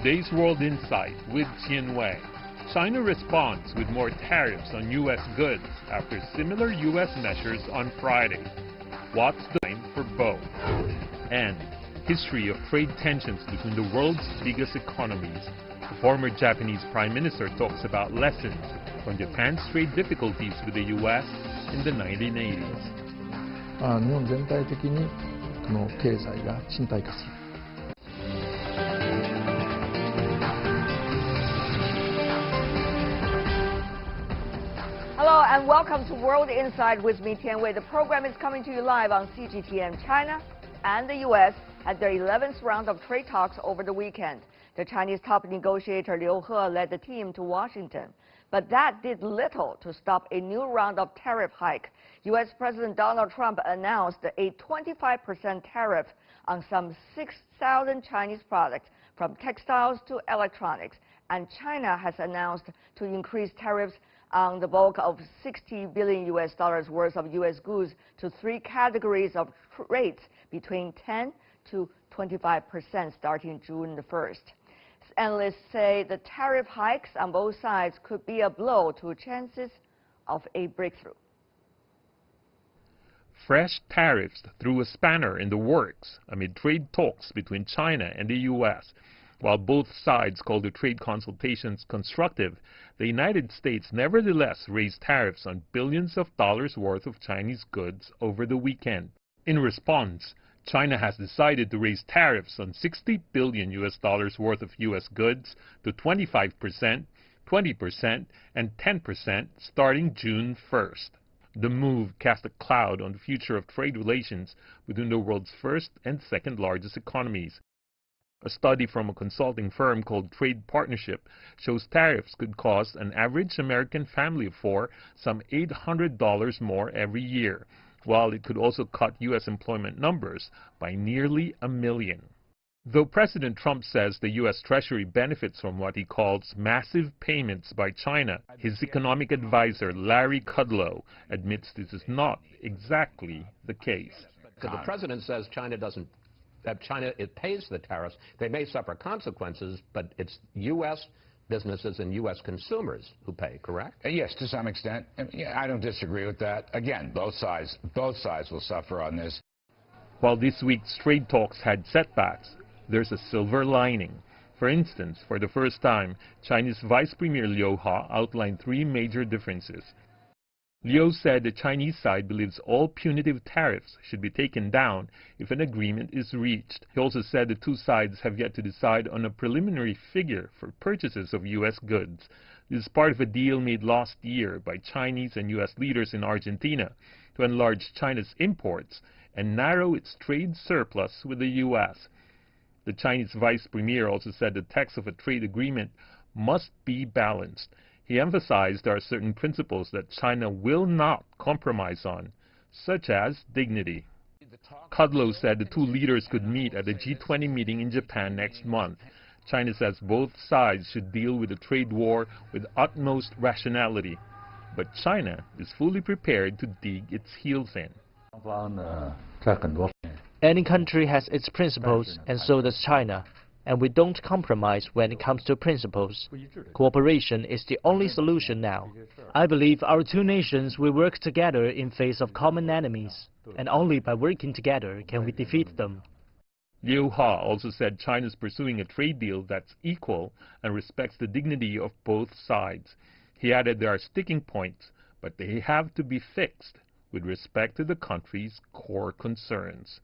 Today's World Insight with Wei. China responds with more tariffs on U.S. goods after similar U.S. measures on Friday. What's the time for both? And history of trade tensions between the world's biggest economies. The former Japanese Prime Minister talks about lessons from Japan's trade difficulties with the U.S. in the 1980s. 日本全体的にこの経済が沈滞化する。Hello and welcome to World Insight with me, Wei. The program is coming to you live on CGTN. China and the U.S. had their 11th round of trade talks over the weekend. The Chinese top negotiator Liu He led the team to Washington. But that did little to stop a new round of tariff hike. U.S. President Donald Trump announced a 25% tariff on some 6,000 Chinese products, from textiles to electronics. And China has announced to increase tariffs on the bulk of $60 billion worth of U.S. goods to three categories of rates between 10 to 25% starting June the 1st. Analysts say the tariff hikes on both sides could be a blow to chances of a breakthrough. Fresh tariffs threw a spanner in the works amid trade talks between China and the U.S. While both sides called the trade consultations constructive, the United States nevertheless raised tariffs on billions of dollars worth of Chinese goods over the weekend. In response, China has decided to raise tariffs on $60 billion worth of U.S. goods to 25%, 20%, and 10% starting June 1st. The move cast a cloud on the future of trade relations between the world's first and second largest economies. A study from a consulting firm called Trade Partnership shows tariffs could cost an average American family of four some $800 more every year, while it could also cut U.S. employment numbers by nearly 1 million. Though President Trump says the U.S. Treasury benefits from what he calls massive payments by China, his economic advisor Larry Kudlow admits this is not exactly the case. So the president says it pays the tariffs. They may suffer consequences, but it's U.S. businesses and U.S. consumers who pay, correct? Yes, to some extent. I don't disagree with that. Again, both sides will suffer on this. While this week's trade talks had setbacks, there's a silver lining. For instance, for the first time, Chinese Vice Premier Liu He outlined three major differences. Liu said the Chinese side believes all punitive tariffs should be taken down if an agreement is reached. He also said the two sides have yet to decide on a preliminary figure for purchases of U.S. goods. This is part of a deal made last year by Chinese and U.S. leaders in Argentina to enlarge China's imports and narrow its trade surplus with the U.S. The Chinese vice premier also said the text of a trade agreement must be balanced. He emphasized there are certain principles that China will not compromise on, such as dignity. Kudlow said the two leaders could meet at the G20 meeting in Japan next month. China says both sides should deal with the trade war with utmost rationality, but China is fully prepared to dig its heels in. Any country has its principles, and so does China. And we don't compromise when it comes to principles. Cooperation is the only solution now. I believe our two nations will work together in face of common enemies, and only by working together can we defeat them. Liu He also said China is pursuing a trade deal that's equal and respects the dignity of both sides. He added there are sticking points, but they have to be fixed with respect to the country's core concerns.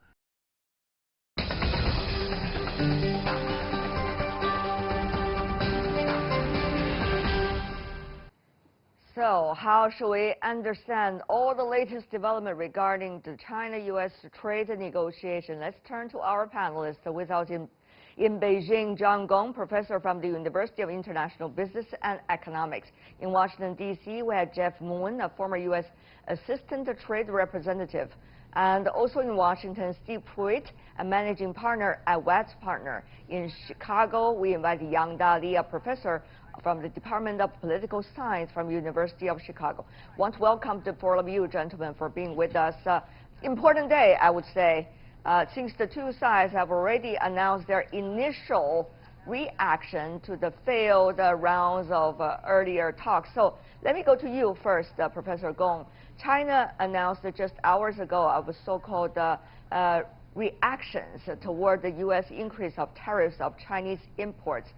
So, how should we understand all the latest development regarding the China-U.S. trade negotiation? Let's turn to our panelists. With us in Beijing, Zhang Gong, professor from the University of International Business and Economics. In Washington, D.C., we have Jeff Moon, a former U.S. Assistant Trade Representative. And also in Washington, Steve Pruitt, a managing partner at Watts Partner. In Chicago, we invite Yang Dali, a professor from the Department of Political Science from University of Chicago. Want to welcome the four of you gentlemen for being with us. Important day, I would say, since the two sides have already announced their initial reaction to the failed rounds of earlier talks. So let me go to you first, Professor Gong. China announced just hours ago of so-called reactions toward the U.S. increase of tariffs of Chinese imports.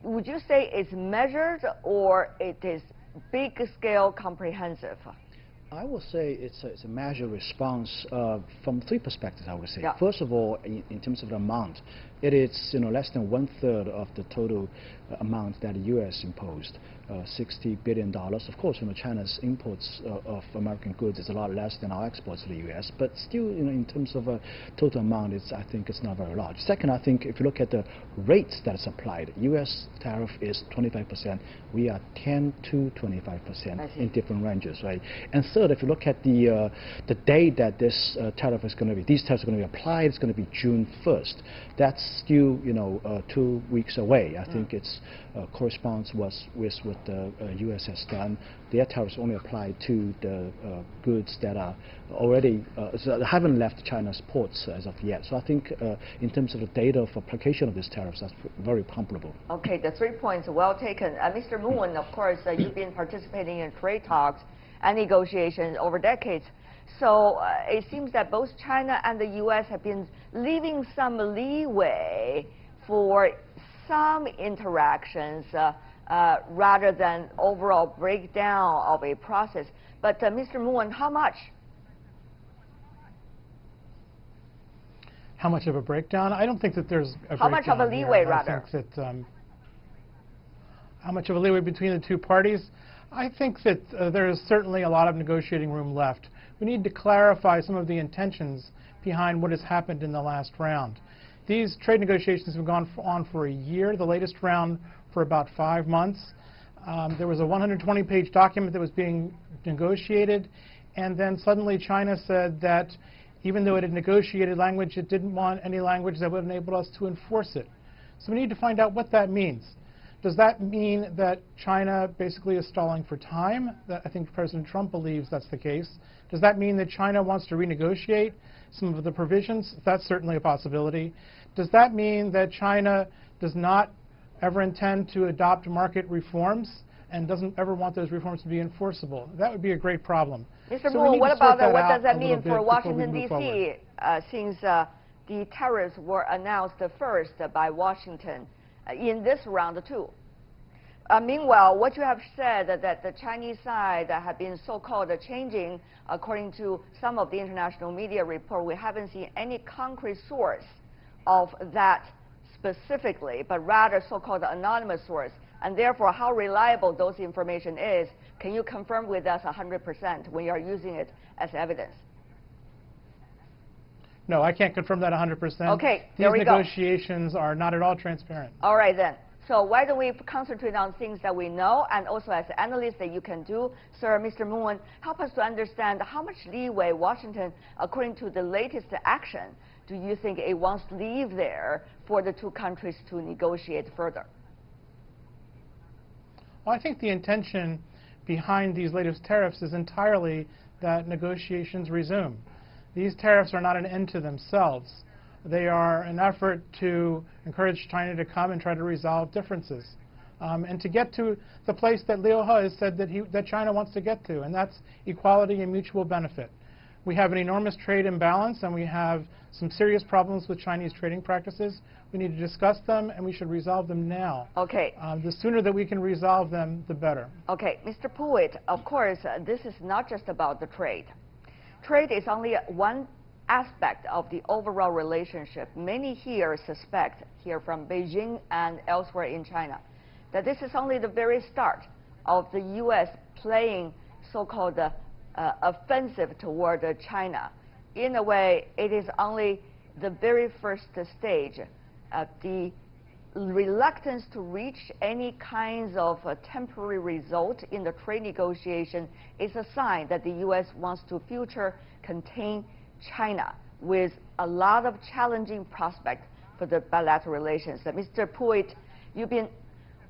Would you say it's measured or it is big-scale comprehensive? I would say it's a measured response from three perspectives, I would say. Yeah. First of all, in terms of the amount, it is less than 1/3 of the total amount that the U.S. imposed, $60 billion. Of course, China's imports of American goods is a lot less than our exports to the U.S., but still, in terms of a total amount, I think it's not very large. Second, I think if you look at the rates that is applied, U.S. tariff is 25%. We are 10 to 25% in different ranges, right? And third, if you look at the date that this tariff is going to be, these tariffs are going to be applied, it's going to be June 1st. That's still, 2 weeks away. I think it's corresponds with what the U.S. has done. Their tariffs only apply to the goods that are already haven't left China's ports as of yet. So I think in terms of the date of application of these tariffs, that's very comparable. Okay, the 3 points well taken. Mr. Moon, of course, you've been participating in trade talks and negotiations over decades. So it seems that both China and the U.S. have been leaving some leeway for some interactions rather than overall breakdown of a process. But Mr. Moon, how much? How much of a breakdown? I don't think that there's a How much of a leeway, rather? I think that, how much of a leeway between the two parties? I think that there is certainly a lot of negotiating room left. We need to clarify some of the intentions behind what has happened in the last round. These trade negotiations have gone on for a year, the latest round for about 5 months. There was a 120-page document that was being negotiated, and then suddenly China said that even though it had negotiated language, it didn't want any language that would enable us to enforce it. So we need to find out what that means. Does that mean that China basically is stalling for time? I think President Trump believes that's the case. Does that mean that China wants to renegotiate some of the provisions? That's certainly a possibility. Does that mean that China does not ever intend to adopt market reforms and doesn't ever want those reforms to be enforceable? That would be a great problem. Mr. Moon, what does that mean for Washington, D.C., since the tariffs were announced first by Washington in this round too? Meanwhile, what you have said that the Chinese side have been so-called changing, according to some of the international media report, we haven't seen any concrete source of that specifically, but rather so-called anonymous source. And therefore, how reliable those information is, can you confirm with us 100% when you are using it as evidence? No, I can't confirm that 100%. Okay, there we go. These negotiations are not at all transparent. All right, then. So why don't we concentrate on things that we know, and also as analysts that you can do. Sir, Mr. Moon, help us to understand how much leeway Washington, according to the latest action, do you think it wants to leave there for the two countries to negotiate further? Well, I think the intention behind these latest tariffs is entirely that negotiations resume. These tariffs are not an end to themselves. They are an effort to encourage China to come and try to resolve differences, and to get to the place that Liu He has said that China wants to get to, and that's equality and mutual benefit. We have an enormous trade imbalance, and we have some serious problems with Chinese trading practices. We need to discuss them, and we should resolve them now. Okay. The sooner that we can resolve them, the better. Okay, Mr. Pruitt, of course, this is not just about the trade. Trade is only one aspect of the overall relationship. Many here suspect, here from Beijing and elsewhere in China, that this is only the very start of the U.S. playing so-called offensive toward China. In a way, it is only the very first stage. The reluctance to reach any kinds of temporary result in the trade negotiation is a sign that the U.S. wants to future contain China with a lot of challenging prospects for the bilateral relations. Mr. Pruitt, you've been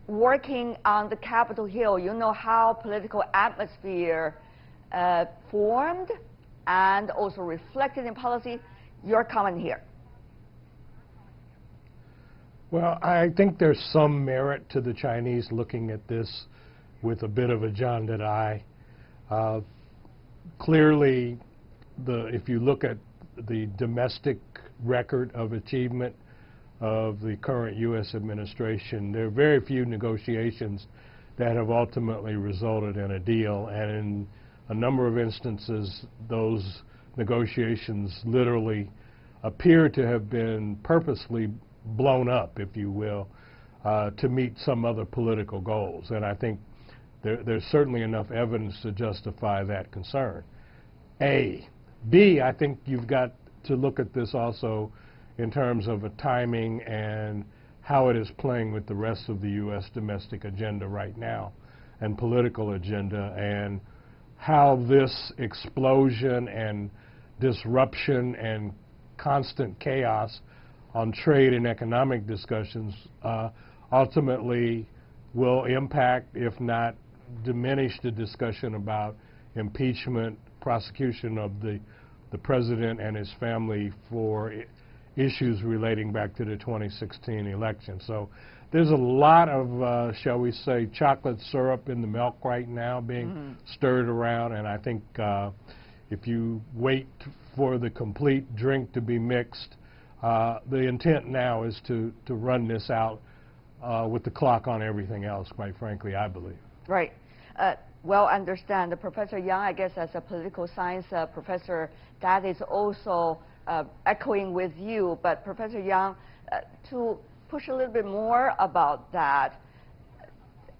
working on the Capitol Hill. You know how political atmosphere formed and also reflected in policy. Your comment here. Well, I think there's some merit to the Chinese looking at this with a bit of a jaundiced eye. Clearly, if you look at the domestic record of achievement of the current U.S. administration, there are very few negotiations that have ultimately resulted in a deal, and in a number of instances, those negotiations literally appear to have been purposely blown up, if you will, to meet some other political goals. And I think there's certainly enough evidence to justify that concern. A. B, I think you've got to look at this also in terms of a timing and how it is playing with the rest of the U.S. domestic agenda right now and political agenda, and how this explosion and disruption and constant chaos on trade and economic discussions ultimately will impact, if not diminish, the discussion about impeachment, prosecution of the president and his family for issues relating back to the 2016 election. So there's a lot of, shall we say, chocolate syrup in the milk right now being stirred around, and I think if you wait for the complete drink to be mixed, the intent now is to run this out with the clock on everything else, quite frankly, I believe. Right. Well, understand. Professor Yang, I guess as a political science professor, that is also echoing with you. But Professor Yang, to push a little bit more about that,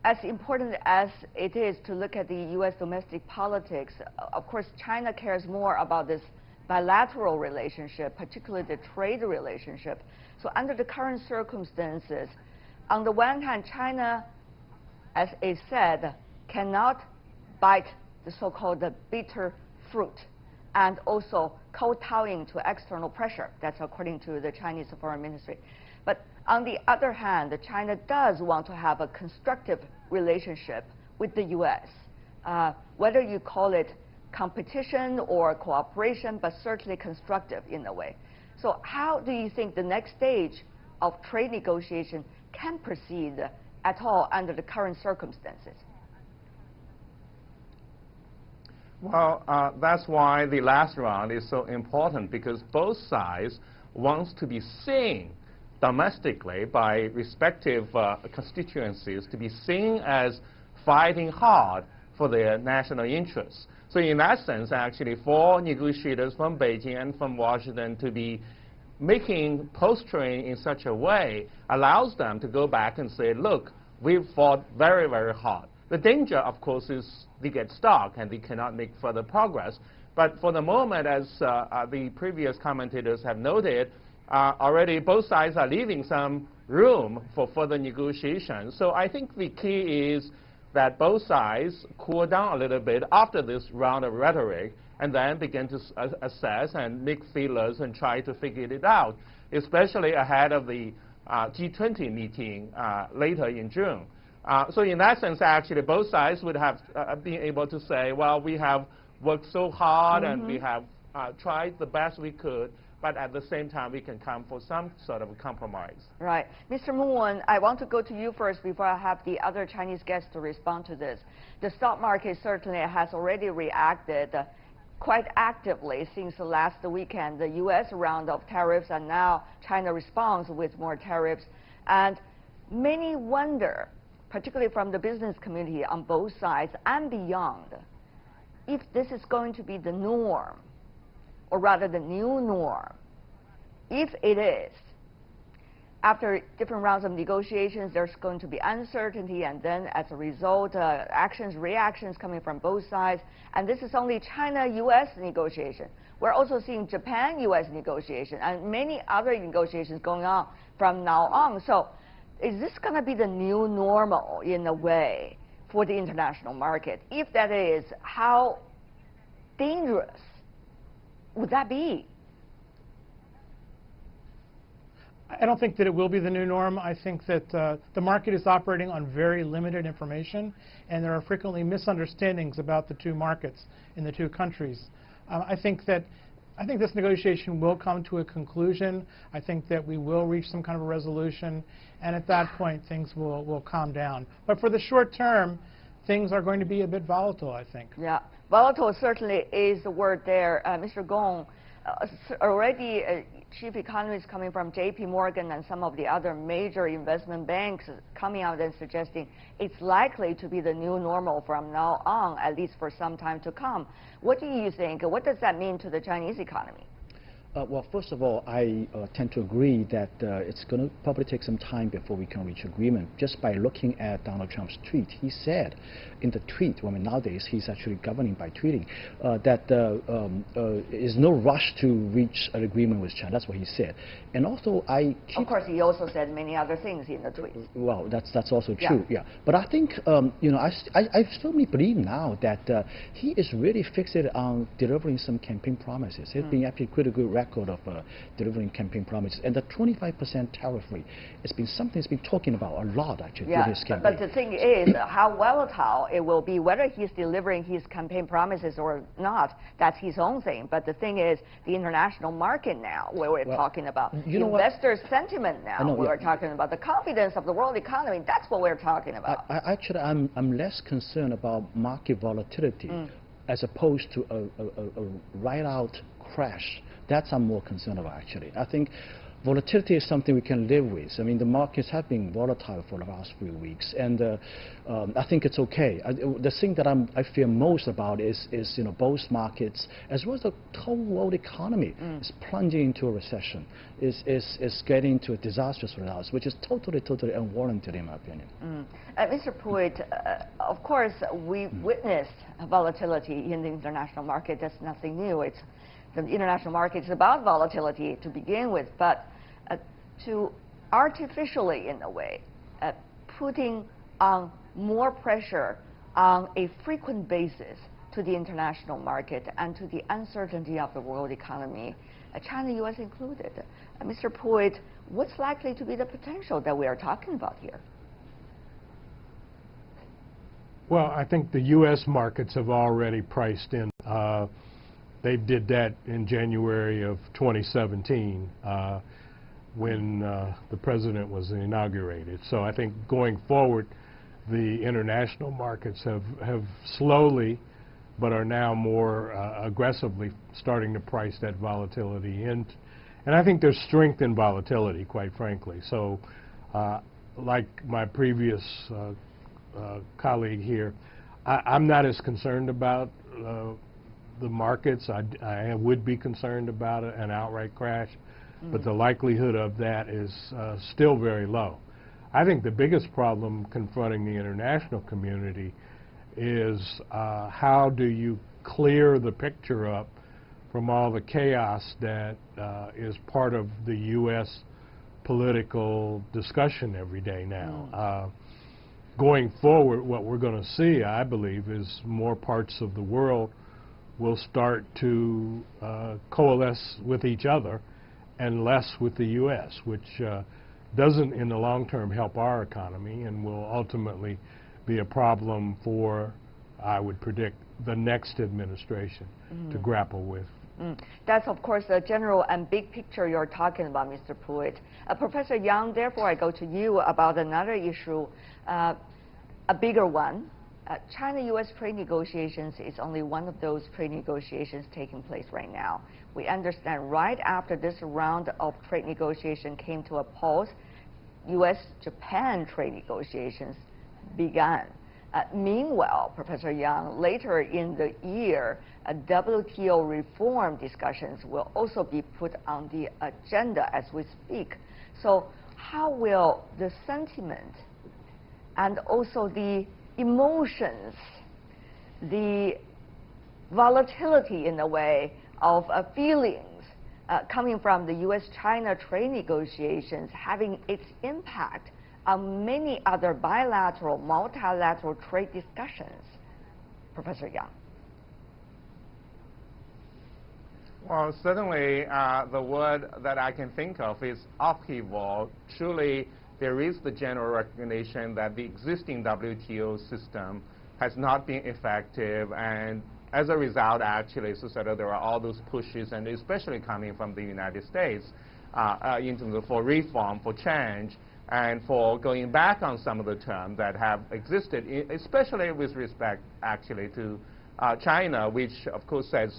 as important as it is to look at the U.S. domestic politics, of course, China cares more about this bilateral relationship, particularly the trade relationship. So under the current circumstances, on the one hand, China, as it said, cannot bite the so-called bitter fruit, and also kowtowing to external pressure. That's according to the Chinese Foreign Ministry. But on the other hand, China does want to have a constructive relationship with the U.S., whether you call it competition or cooperation, but certainly constructive in a way. So how do you think the next stage of trade negotiation can proceed at all under the current circumstances? Well, that's why the last round is so important, because both sides want to be seen domestically by respective constituencies to be seen as fighting hard for their national interests. So in that sense, actually, for negotiators from Beijing and from Washington to be making posturing in such a way allows them to go back and say, look, we've fought very, very hard. The danger, of course, is they get stuck and they cannot make further progress. But for the moment, as the previous commentators have noted, already both sides are leaving some room for further negotiations. So I think the key is that both sides cool down a little bit after this round of rhetoric and then begin to assess and make feelers and try to figure it out, especially ahead of the G20 meeting later in June. So in that sense, actually, both sides would have been able to say, well, we have worked so hard and we have tried the best we could, but at the same time, we can come for some sort of a compromise. Right. Mr. Moon, I want to go to you first before I have the other Chinese guests to respond to this. The stock market certainly has already reacted quite actively since the last weekend, the U.S. round of tariffs, and now China responds with more tariffs. And many wonder, particularly from the business community on both sides and beyond, if this is going to be the norm, or rather the new norm. If it is, after different rounds of negotiations, there's going to be uncertainty, and then as a result, reactions coming from both sides. And this is only China-U.S. negotiation. We're also seeing Japan-U.S. negotiation and many other negotiations going on from now on. So is this going to be the new normal in a way for the international market? If that is, how dangerous would that be? I don't think that it will be the new norm. I think that the market is operating on very limited information, and there are frequently misunderstandings about the two markets in the two countries. I think that I think this negotiation will come to a conclusion. I think that we will reach some kind of a resolution, and at that point, things will calm down. But for the short term, things are going to be a bit volatile, I think. Yeah, volatile certainly is the word there. Mr. Gong, already chief economists coming from J.P. Morgan and some of the other major investment banks coming out and suggesting it's likely to be the new normal from now on, at least for some time to come. What do you think? What does that mean to the Chinese economy? Well, first of all, I tend to agree that it's going to probably take some time before we can reach agreement. Just by looking at Donald Trump's tweet, he said in the tweet, I mean, nowadays he's actually governing by tweeting, that is no rush to reach an agreement with China. That's what he said. And also, of course, he also said many other things in the tweet. Well, that's also true. Yeah. But I think I firmly believe now that he is really fixated on delivering some campaign promises. He's been actually pretty good record of delivering campaign promises, and the 25% tariff rate has been something he's been talking about a lot actually during his campaign. But the thing is, how volatile it will be, whether he's delivering his campaign promises or not, that's his own thing. But the thing is, the international market now, where we're talking about, investor sentiment now, we're talking about the confidence of the world economy, that's what we're talking about. Actually, I'm less concerned about market volatility as opposed to a right-out crash. That's I'm more concerned about, actually. I think volatility is something we can live with. I mean, the markets have been volatile for the last few weeks, and I think it's okay. The thing that I fear most about is both markets, as well as the whole world economy, is plunging into a recession, is getting to a disastrous results, which is totally unwarranted, in my opinion. Mr. Pruitt, of course, we witnessed volatility in the international market. That's nothing new. The international market is about volatility to begin with, but to artificially, in a way, putting on more pressure on a frequent basis to the international market and to the uncertainty of the world economy, China-U.S. included. Mr. Pruitt, what's likely to be the potential that we are talking about here? Well, I think the U.S. markets have already priced in. They did that in January of 2017 when the president was inaugurated. So I think going forward, the international markets have slowly, but are now more aggressively starting to price that volatility in. And I think there's strength in volatility, quite frankly. So like my previous colleague here, I'm not as concerned about the markets. I would be concerned about an outright crash, but the likelihood of that is still very low. I think the biggest problem confronting the international community is how do you clear the picture up from all the chaos that is part of the U.S. political discussion every day now. Going forward, what we're going to see, I believe, is more parts of the world will start to coalesce with each other and less with the U.S., which doesn't in the long term help our economy and will ultimately be a problem for, I would predict, the next administration to grapple with. That's, of course, the general and big picture you're talking about, Mr. Pruitt. Professor Yang, therefore, I go to you about another issue, a bigger one. China-U.S. trade negotiations is only one of those trade negotiations taking place right now. We understand right after this round of trade negotiation came to a pause, U.S.-Japan trade negotiations began. Meanwhile, Professor Yang, later in the year, WTO reform discussions will also be put on the agenda as we speak. So how will the sentiment and also the emotions, the volatility in a way of feelings coming from the U.S.-China trade negotiations having its impact on many other bilateral, multilateral trade discussions? Professor Yang. Well, certainly the word that I can think of is upheaval. Truly, there is the general recognition that the existing WTO system has not been effective, and as a result, actually, so sort of there are all those pushes, and especially coming from the United States, in terms of for reform, for change, and for going back on some of the terms that have existed, especially with respect, actually, to China, which, of course, as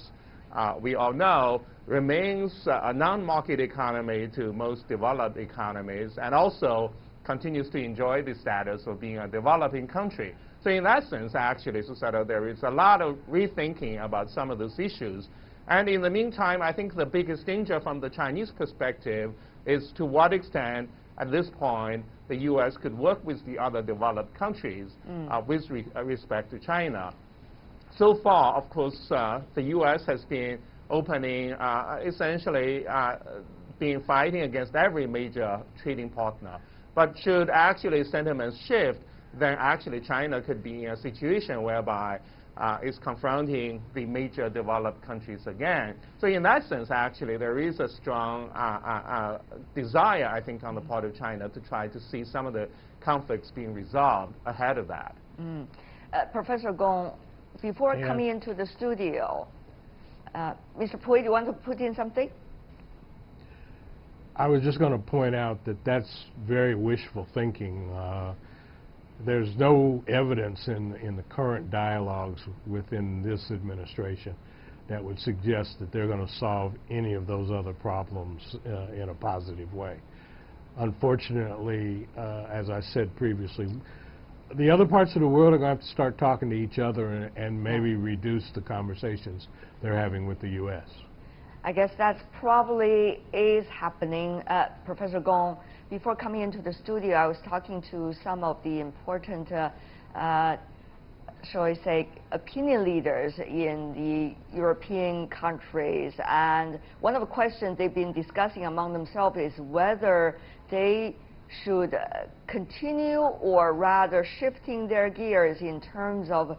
we all know, remains a non-market economy to most developed economies, and also continues to enjoy the status of being a developing country. So in that sense, actually, so sort of there is a lot of rethinking about some of those issues. And in the meantime, I think the biggest danger from the Chinese perspective is to what extent, at this point, the U.S. could work with the other developed countries with respect to China. So far, of course, the U.S. has been opening, essentially been fighting against every major trading partner. But should actually sentiments shift, then actually China could be in a situation whereby it's confronting the major developed countries again. So in that sense, actually, there is a strong desire, I think, on the part of China to try to see some of the conflicts being resolved ahead of that. Professor Gong, before coming into the studio, Mr. Pui, do you want to put in something? I was just going to point out that that's very wishful thinking. There's no evidence in the current dialogues within this administration that would suggest that they're going to solve any of those other problems in a positive way. Unfortunately, as I said previously, the other parts of the world are going to have to start talking to each other and maybe reduce the conversations they're having with the U.S. I guess that's probably is happening. Professor Gong, before coming into the studio, I was talking to some of the important, shall I say, opinion leaders in the European countries. And one of the questions they've been discussing among themselves is whether they should continue or rather shifting their gears in terms of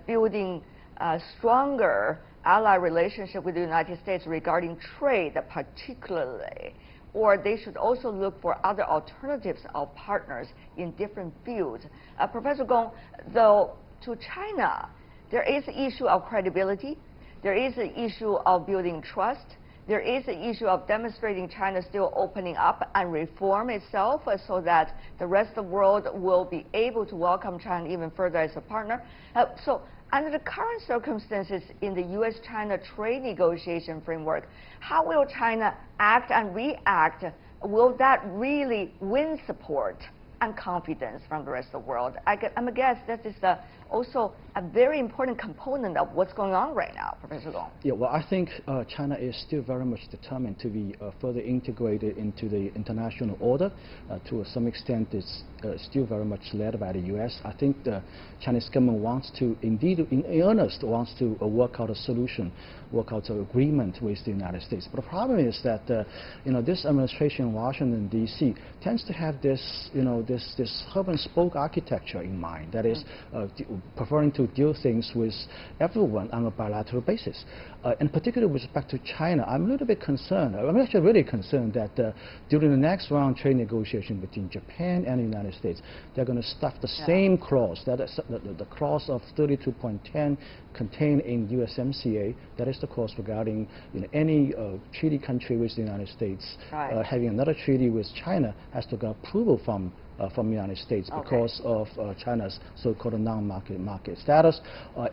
building a stronger ally relationship with the United States regarding trade particularly, or they should also look for other alternatives of partners in different fields. Professor Gong, though, to China, there is the issue of credibility, there is the issue of building trust, there is the issue of demonstrating China still opening up and reform itself so that the rest of the world will be able to welcome China even further as a partner. So under the current circumstances in the U.S.-China trade negotiation framework, how will China act and react? Will that really win support and confidence from the rest of the world? I'm a guess that is also a very important component of what's going on right now, Professor Gong. Yeah, well, I think China is still very much determined to be further integrated into the international order. To some extent, it's still very much led by the U.S. I think the Chinese government wants to, indeed, in earnest, wants to work out a solution, work out an agreement with the United States. But the problem is that, this administration in Washington, D.C. tends to have this, this hub and spoke architecture in mind. That is, preferring to deal things with everyone on a bilateral basis. And particularly with respect to China, I'm a little bit concerned. I'm actually really concerned that during the next round trade negotiation between Japan and the United States, they're going to stuff the same clause, that is the clause of 32.10 contained in USMCA. That is the clause regarding any treaty country with the United States having another treaty with China has to get approval from the United States because of China's so-called non-market status.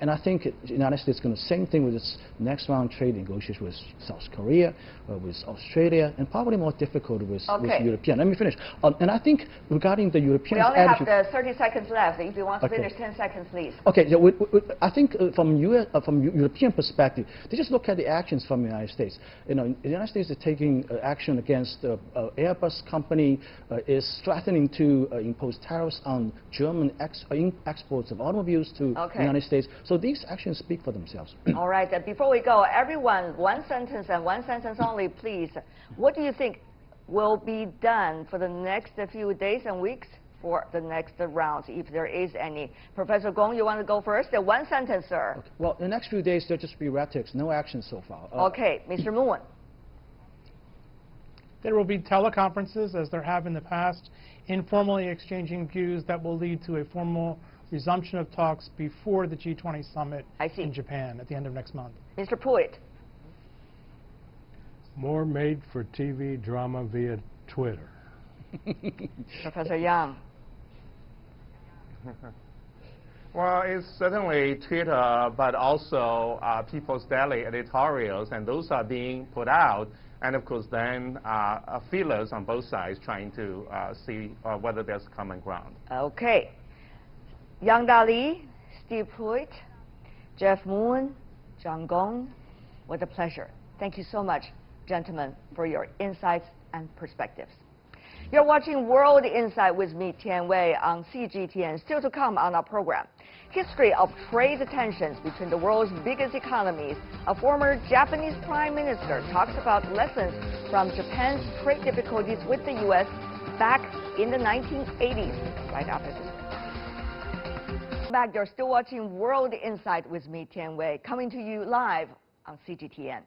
And I think the United States is going to do the same thing with its next round trade negotiation with South Korea, with Australia, and probably more difficult with European. Let me finish. And I think regarding the European attitude... We only have 30 seconds left. If you want to finish, 10 seconds, please. Okay. Yeah, I think from European perspective, they just look at the actions from the United States. The United States is taking action against the Airbus company, is threatening to impose tariffs on German exports of automobiles to the United States. So these actions speak for themselves. All right. Before we go, everyone, one sentence and one sentence only, please. What do you think will be done for the next few days and weeks for the next rounds, if there is any? Professor Gong, you want to go first? One sentence, sir. Okay. Well, the next few days, there'll just be rhetoric, no action so far. Okay. Mr. Moon. There will be teleconferences, as there have in the past, informally exchanging views that will lead to a formal resumption of talks before the G20 summit I see. in Japan at the end of next month. Mr. Pruitt. More made-for-TV drama via Twitter. Professor Yang. Well, it's certainly Twitter, but also People's Daily editorials, and those are being put out. And of course, then feelers on both sides trying to see whether there's common ground. Okay. Yang Dali, Steve Pruitt, Jeff Moon, Zhang Gong, what a pleasure. Thank you so much, gentlemen, for your insights and perspectives. You're watching World Insight with me, Tian Wei, on CGTN. Still to come on our program, history of trade tensions between the world's biggest economies. A former Japanese prime minister talks about lessons from Japan's trade difficulties with the U.S. back in the 1980s, right after this. Back, you're still watching World Insight with me, Tian Wei, coming to you live on CGTN.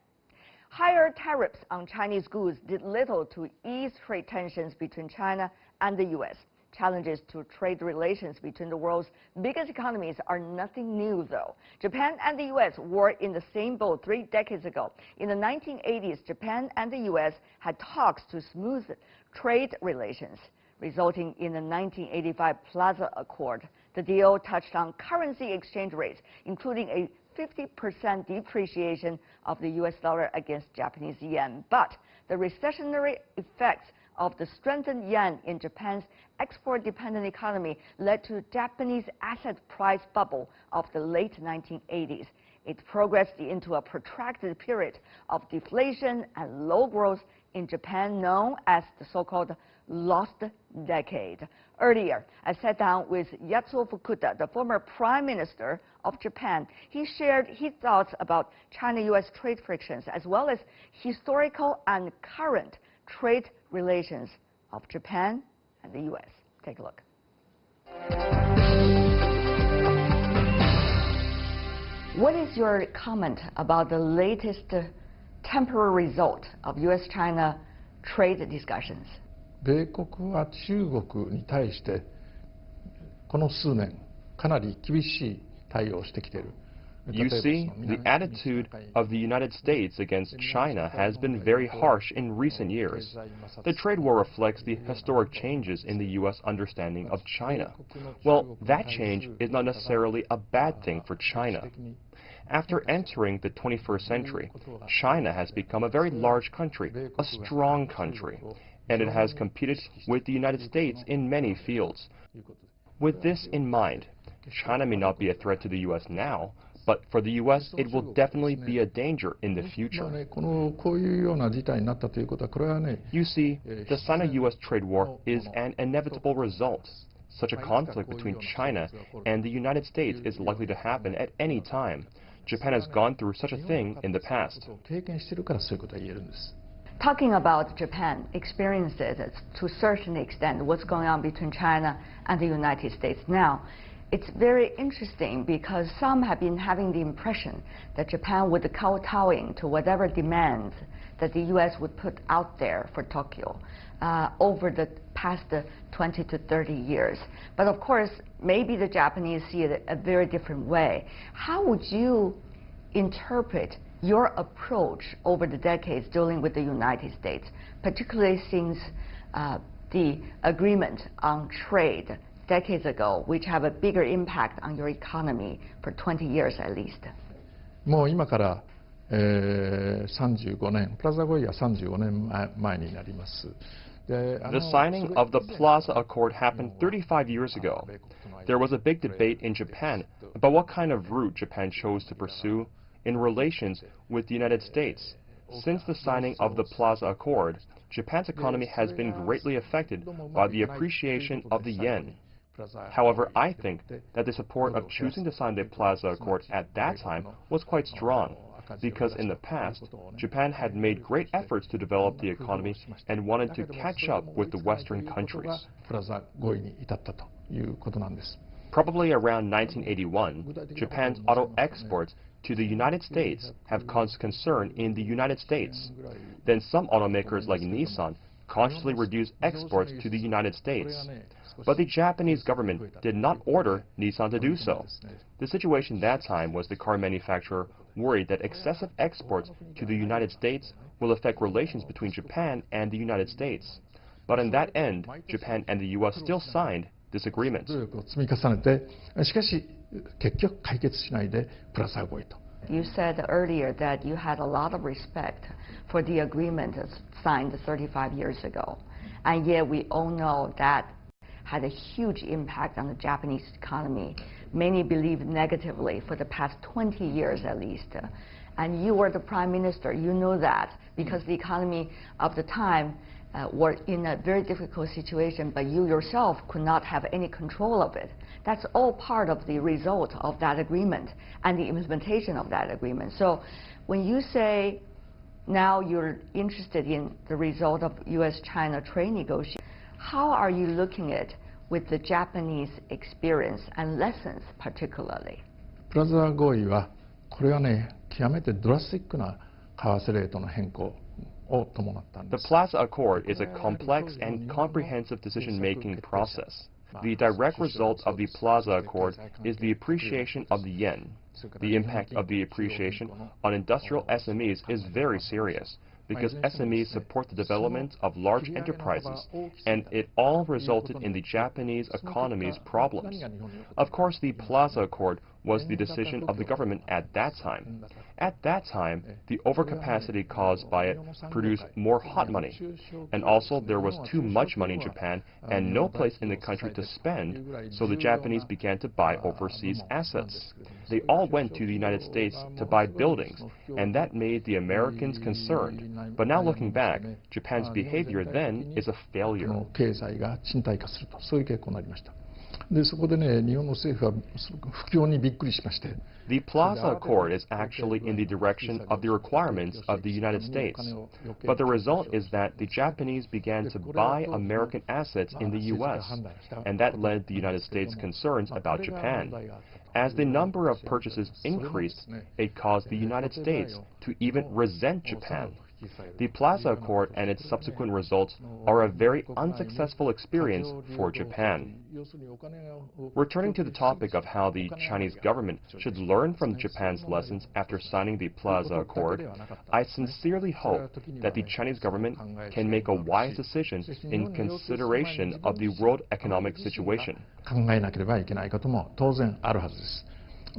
Higher tariffs on Chinese goods did little to ease trade tensions between China and the U.S. Challenges to trade relations between the world's biggest economies are nothing new, though. Japan and the U.S. were in the same boat 3 decades ago. In the 1980s, Japan and the U.S. had talks to smooth trade relations, resulting in the 1985 Plaza Accord. The deal touched on currency exchange rates, including a 50% depreciation of the U.S. dollar against Japanese yen. But the recessionary effects of the strengthened yen in Japan's export-dependent economy led to a Japanese asset price bubble of the late 1980s. It progressed into a protracted period of deflation and low growth in Japan, known as the so-called lost decade. Earlier, I sat down with Yasuo Fukuda, the former Prime Minister of Japan. He shared his thoughts about China-U.S. trade frictions, as well as historical and current trade relations of Japan and the U.S. Take a look. What is your comment about the latest temporary result of U.S.-China trade discussions? 米国は中国に対してこの数年かなり厳しい対応をしてきている。 You see, the attitude of the United States against China has been very harsh in recent years. The trade war reflects the historic changes in the U.S. understanding of China. Well, that change is not necessarily a bad thing for China. After entering the 21st century, China has become a very large country, a strong country, and it has competed with the United States in many fields. With this in mind, China may not be a threat to the U.S. now, but for the U.S. it will definitely be a danger in the future. You see, the Sino-U.S. trade war is an inevitable result. Such a conflict between China and the United States is likely to happen at any time. Japan has gone through such a thing in the past. Talking about Japan experiences to a certain extent what's going on between China and the United States now, it's very interesting because some have been having the impression that Japan would kowtowing to whatever demands that the U.S. would put out there for Tokyo over the past 20 to 30 years. But of course, maybe the Japanese see it a very different way. How would you interpret your approach over the decades dealing with the United States, particularly since the agreement on trade decades ago, which have a bigger impact on your economy for 20 years at least? もう今から35年、プラザ合意は35年前になります。 The signing of the Plaza Accord happened 35 years ago. There was a big debate in Japan about what kind of route Japan chose to pursue in relations with the United States. Since the signing of the Plaza Accord, Japan's economy has been greatly affected by the appreciation of the yen. However, I think that the support of choosing to sign the Plaza Accord at that time was quite strong, because in the past, Japan had made great efforts to develop the economy and wanted to catch up with the Western countries. Probably around 1981, Japan's auto exports to the United States have caused concern in the United States. Then some automakers like Nissan cautiously reduce exports to the United States. But the Japanese government did not order Nissan to do so. The situation that time was the car manufacturer worried that excessive exports to the United States will affect relations between Japan and the United States. But in that end, Japan and the U.S. still signed this agreement. You said earlier that you had a lot of respect for the agreement signed 35 years ago, and yet we all know that had a huge impact on the Japanese economy. Many believe negatively for the past 20 years at least. And you were the prime minister, you know that, because the economy of the time were in a very difficult situation, but you yourself could not have any control of it. That's all part of the result of that agreement and the implementation of that agreement. So when you say now you're interested in the result of U.S.-China trade negotiations, how are you looking at it with the Japanese experience and lessons particularly? プラザ合意はこれはね極めてドラスティックな為替レートの変更を伴ったんで The す。 Plaza Accord is a complex and comprehensive decision-making process. The direct result of the Plaza Accord is the appreciation of the yen. The impact of the appreciation on industrial SMEs is very serious, because SMEs support the development of large enterprises, and it all resulted in the Japanese economy's problems. Of course, the Plaza Accord was the decision of the government at that time. At that time, the overcapacity caused by it produced more hot money, and also there was too much money in Japan and no place in the country to spend, so the Japanese began to buy overseas assets. They all went to the United States to buy buildings, and that made the Americans concerned. But now looking back, Japan's behavior then is a failure. 経済が沈滞化するとそういう傾向になりました。でそこでね日本の政府は不況にびっくりしまして。 The Plaza Accord is actually in the direction of the requirements of the United States. But the result is that the Japanese began to buy American assets in the U.S., and that led the United States concerns about Japan. As the number of purchases increased, it caused the United States to even resent Japan. The Plaza Accord and its subsequent results are a very unsuccessful experience for Japan. Returning to the topic of how the Chinese government should learn from Japan's lessons after signing the Plaza Accord, I sincerely hope that the Chinese government can make a wise decision in consideration of the world economic situation. 考えなければいけないことも当然あるはずです。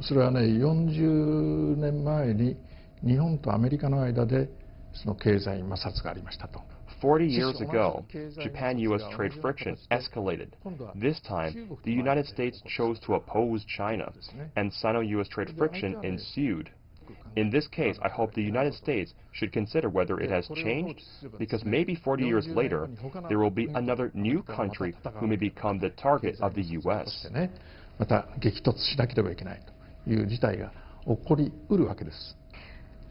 それはね40年前に日本とアメリカの間でその経済摩擦がありましたと。 40 years ago, Japan-U.S. trade friction escalated. This time, the United States chose to oppose China, and Sino-U.S. trade friction ensued. In this case, I hope the United States should consider whether it has changed, because maybe 40 years later, there will be another new country who may become the target of the U.S. また激突しなければいけないという事態が起こりうるわけです。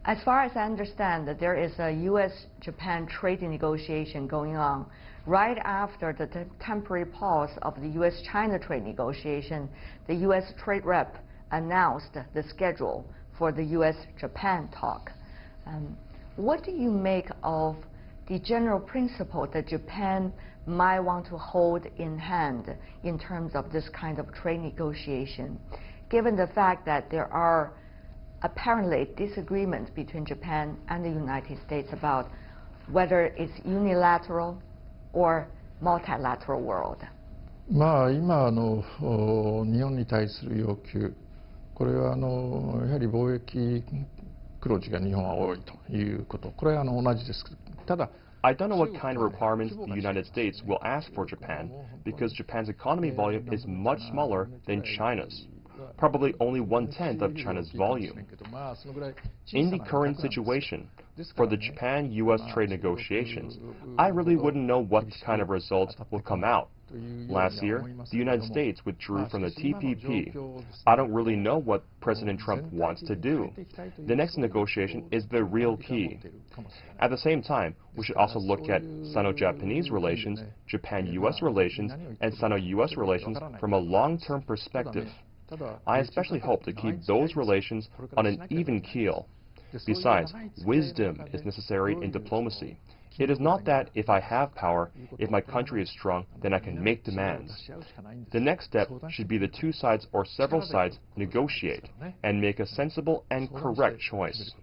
As far as I understand, that there is a U.S.-Japan trade negotiation going on. Right after the temporary pause of the U.S.-China trade negotiation, the U.S. trade rep announced the schedule for the U.S.-Japan talk. What do you make of the general principle that Japan might want to hold in hand in terms of this kind of trade negotiation, given the fact that there are apparently disagreements between Japan and the United States about whether it's unilateral or multilateral world? まあ今日本に対する要求、これはやはり貿易黒字が日本は多いということ、これは同じです。ただ I don't know what kind of requirements the United States will ask for Japan, because Japan's economy volume is much smaller than China's. Probably only 1/10 of China's volume. In the current situation, for the Japan-U.S. trade negotiations, I really wouldn't know what kind of results will come out. Last year, the United States withdrew from the TPP. I don't really know what President Trump wants to do. The next negotiation is the real key. At the same time, we should also look at Sino-Japanese relations, Japan-U.S. relations, and Sino-U.S. relations from a long-term perspective. I especially hope to keep those relations on an even keel. Besides, wisdom is necessary in diplomacy. It is not that if I have power, if my country is strong, then I can make demands. The next step should be the two sides or several sides negotiate and make a sensible and correct choice.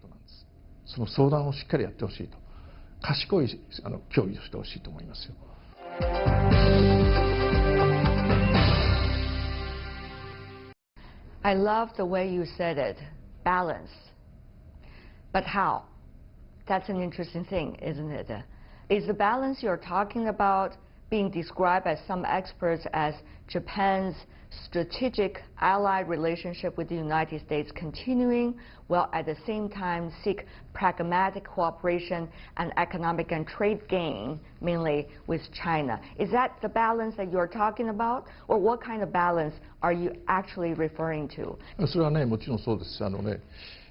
その相談をしっかりやってほしいと、賢い協議をしてほしいと思いますよ。I love the way you said it, balance. But how? That's an interesting thing, isn't it? Is the balance you're talking about being described by some experts as Japan's strategic allied relationship with the United States continuing, while at the same time seek pragmatic cooperation and economic and trade gain, mainly with China? Is that the balance that you're talking about, or what kind of balance are you actually referring to? それはね、もちろんそうです。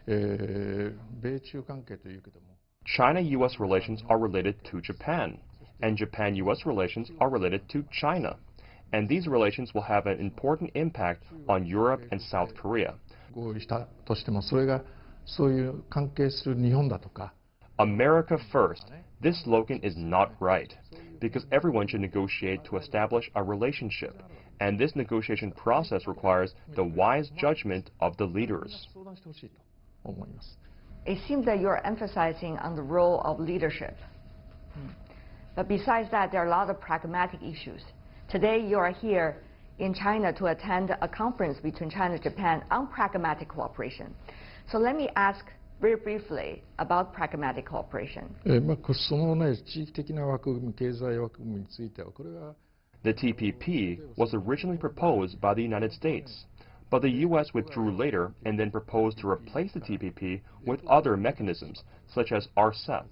米中関係というけども。China-U.S. relations are related to Japan, and Japan-U.S. relations are related to China. And these relations will have an important impact on Europe and South Korea. 合意したとしても、それがそういう関係する日本だとか。America first. This slogan is not right, because everyone should negotiate to establish a relationship, and this negotiation process requires the wise judgment of the leaders. It seems that you're emphasizing on the role of leadership. But besides that, there are a lot of pragmatic issues. Today, you are here in China to attend a conference between China and Japan on pragmatic cooperation. So let me ask very briefly about pragmatic cooperation. そのね、地域的な枠組み、経済枠組みについては、これは The TPP was originally proposed by the United States, but the U.S. withdrew later and then proposed to replace the TPP with other mechanisms, such as RCEP.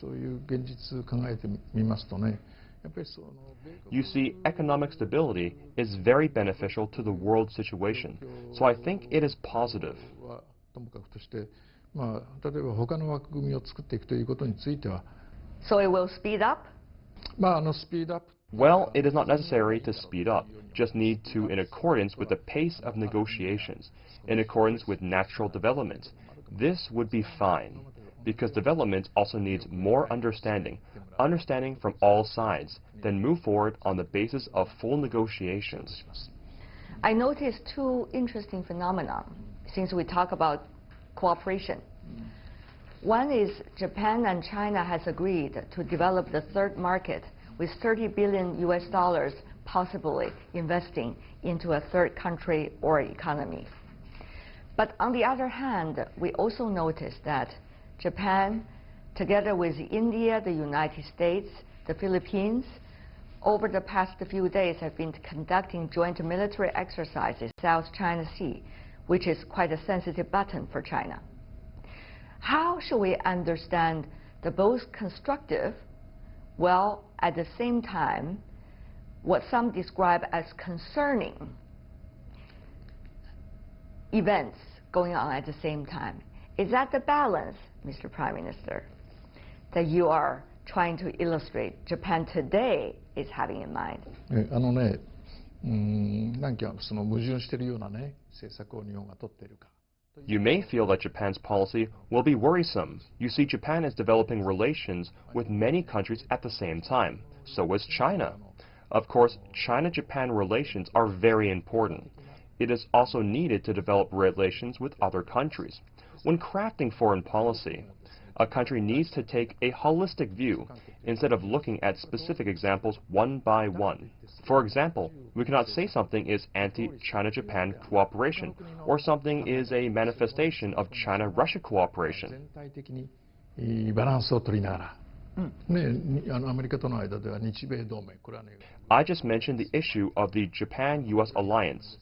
そういう現実を考えてみますとね、やっぱりその You see, economic stability is very beneficial to the world situation, so I think it is positive. ともかくとして、まあ、例えば他の枠組みを作っていくということについては、So it will speed up? まあ、スピードアップ Well, it is not necessary to speed up, just need to in accordance with the pace of negotiations, in accordance with natural development. This would be fine, because development also needs more understanding from all sides, then move forward on the basis of full negotiations. I noticed two interesting phenomena since we talk about cooperation. One is Japan and China has agreed to develop the third market with $30 billion possibly investing into a third country or economy. But on the other hand, we also noticed that Japan, together with India, the United States, the Philippines, over the past few days have been conducting joint military exercises in South China Sea, which is quite a sensitive button for China. How should we understand the both constructive, while at the same time, what some describe as concerning events going on at the same time? Is that the balance, Mr. Prime Minister, that you are trying to illustrate Japan today is having in mind? なんかその矛盾しているようなね、政策を日本が取っているか。You may feel that Japan's policy will be worrisome. You see, Japan is developing relations with many countries at the same time. So is China. Of course, China-Japan relations are very important. It is also needed to develop relations with other countries. When crafting foreign policy, a country needs to take a holistic view instead of looking at specific examples one by one. For example, we cannot say something is anti-China-Japan cooperation or something is a manifestation of China-Russia cooperation. バランスを取りながら、アメリカとの間では日米同盟、これはね。I just mentioned the issue of the Japan-U.S. alliance.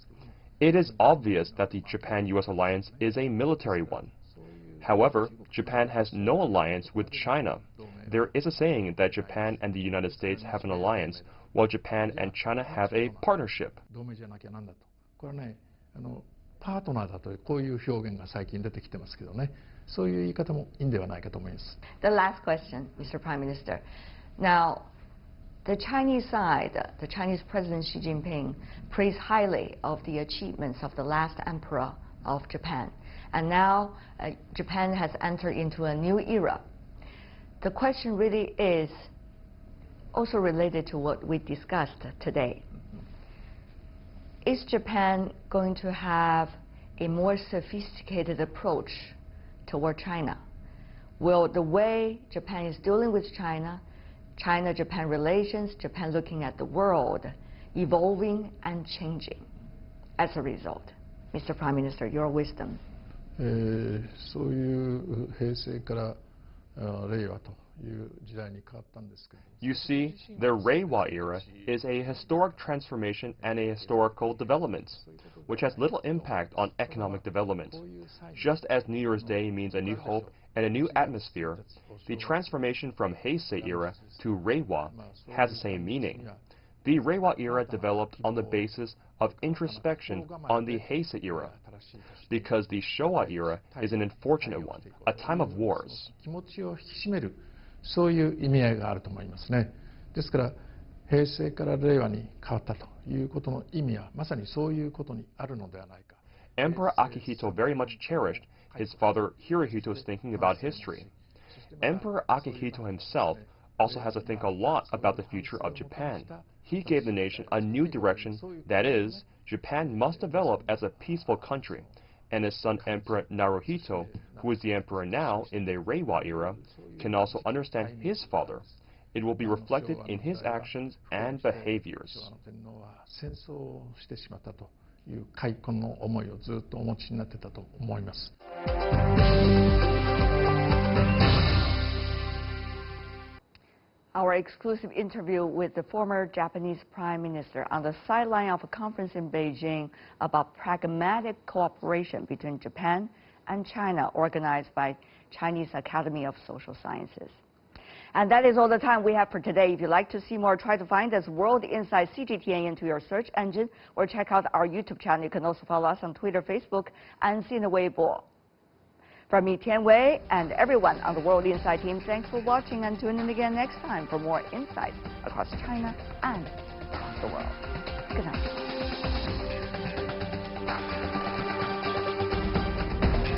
It is obvious that the Japan-U.S. alliance is a military one. However, Japan has no alliance with China. There is a saying that Japan and the United States have an alliance, while Japan and China have a partnership. 同盟じゃなきゃなんだと。これはね、パートナーだというこういう表現が最近出てきてますけどね。そういう言い方もいいんではないかと思います。The last question, Mr. Prime Minister. Now, the Chinese side, the Chinese President Xi Jinping praised highly of the achievements of the last emperor of Japan. And now Japan has entered into a new era. the question really is also related to what we discussed today. Is Japan going to have a more sophisticated approach toward China? Will the way Japan is dealing with China, China-Japan relations, Japan looking at the world, evolving and changing as a result? Mr. Prime Minister, your wisdom. そういう平成から令和という時代に変わったんですけど。 You see, the Reiwa era is a historic transformation and a historical development, which has little impact on economic development. Just as New Year's Day means a new hope and a new atmosphere, the transformation from Heisei era to Reiwa has the same meaning. The Reiwa era developed on the basis of introspection on the Heisei era, because the Showa era is an unfortunate one, a time of wars. 気持ちを引き締める、そういう意味合いがあると思いますね。ですから平成から令和に変わったということの意味はまさにそういうことにあるのではないか。 Emperor Akihito very much cherished his father Hirohito's thinking about history. Emperor Akihito himself also has to think a lot about the future of Japan. He gave the nation a new direction, that is, Japan must develop as a peaceful country, and his son Emperor Naruhito, who is the emperor now in the Reiwa era, can also understand his father. It will be reflected in his actions and behaviors. 戦争をしてしまったという悔恨の思いをずっとお持ちになってたと思います。 Our exclusive interview with the former Japanese Prime Minister on the sideline of a conference in Beijing about pragmatic cooperation between Japan and China, organized by Chinese Academy of Social Sciences. And that is all the time we have for today. If you'd like to see more, try to find us World Insight CGTN into your search engine, or check out our YouTube channel. You can also follow us on Twitter, Facebook, and Sina Weibo. From me, Tianwei, and everyone on the World Insight team, thanks for watching, and tune in again next time for more insights across China and across the world. Good night.